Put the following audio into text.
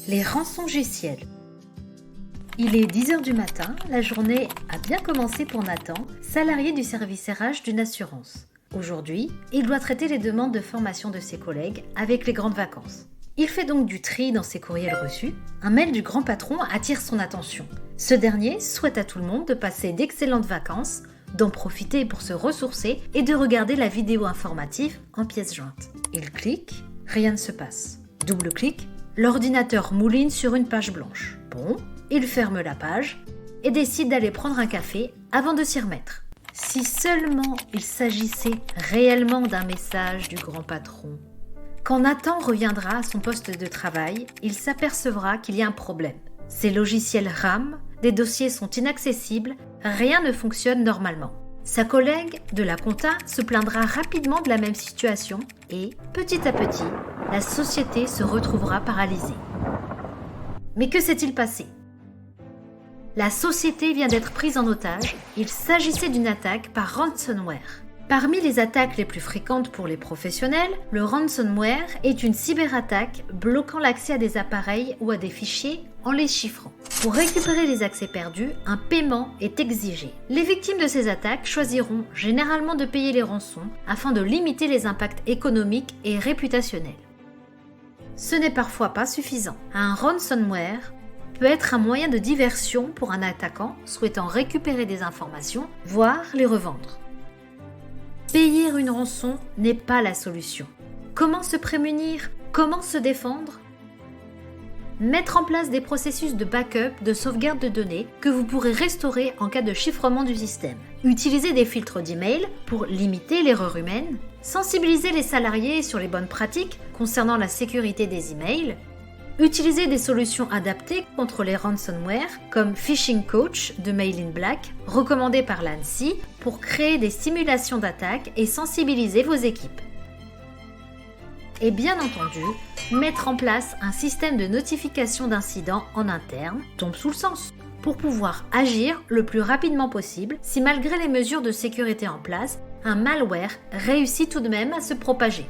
Les rançongiciels. Il est 10h du matin, la journée a bien commencé pour Nathan, salarié du service RH d'une assurance. Aujourd'hui, il doit traiter les demandes de formation de ses collègues avec les grandes vacances. Il fait donc du tri dans ses courriels reçus. Un mail du grand patron attire son attention. Ce dernier souhaite à tout le monde de passer d'excellentes vacances, d'en profiter pour se ressourcer et de regarder la vidéo informative en pièces jointes. Il clique, rien ne se passe. Double-clic, l'ordinateur mouline sur une page blanche. Bon, il ferme la page et décide d'aller prendre un café avant de s'y remettre. Si seulement il s'agissait réellement d'un message du grand patron. Quand Nathan reviendra à son poste de travail, il s'apercevra qu'il y a un problème. Ses logiciels rament, des dossiers sont inaccessibles, rien ne fonctionne normalement. Sa collègue de la compta se plaindra rapidement de la même situation et, petit à petit, la société se retrouvera paralysée. Mais que s'est-il passé ? La société vient d'être prise en otage. Il s'agissait d'une attaque par ransomware. Parmi les attaques les plus fréquentes pour les professionnels, le ransomware est une cyberattaque bloquant l'accès à des appareils ou à des fichiers en les chiffrant. Pour récupérer les accès perdus, un paiement est exigé. Les victimes de ces attaques choisiront généralement de payer les rançons afin de limiter les impacts économiques et réputationnels. Ce n'est parfois pas suffisant. Un ransomware peut être un moyen de diversion pour un attaquant souhaitant récupérer des informations, voire les revendre. Payer une rançon n'est pas la solution. Comment se prémunir ? Comment se défendre ? Mettre en place des processus de backup, de sauvegarde de données que vous pourrez restaurer en cas de chiffrement du système. Utiliser des filtres d'email pour limiter l'erreur humaine. Sensibiliser les salariés sur les bonnes pratiques concernant la sécurité des emails. Utiliser des solutions adaptées contre les ransomware comme Phishing Coach de Mail in Black, recommandé par l'ANSSI pour créer des simulations d'attaque et sensibiliser vos équipes. Et bien entendu, mettre en place un système de notification d'incidents en interne tombe sous le sens pour pouvoir agir le plus rapidement possible si malgré les mesures de sécurité en place, un malware réussit tout de même à se propager.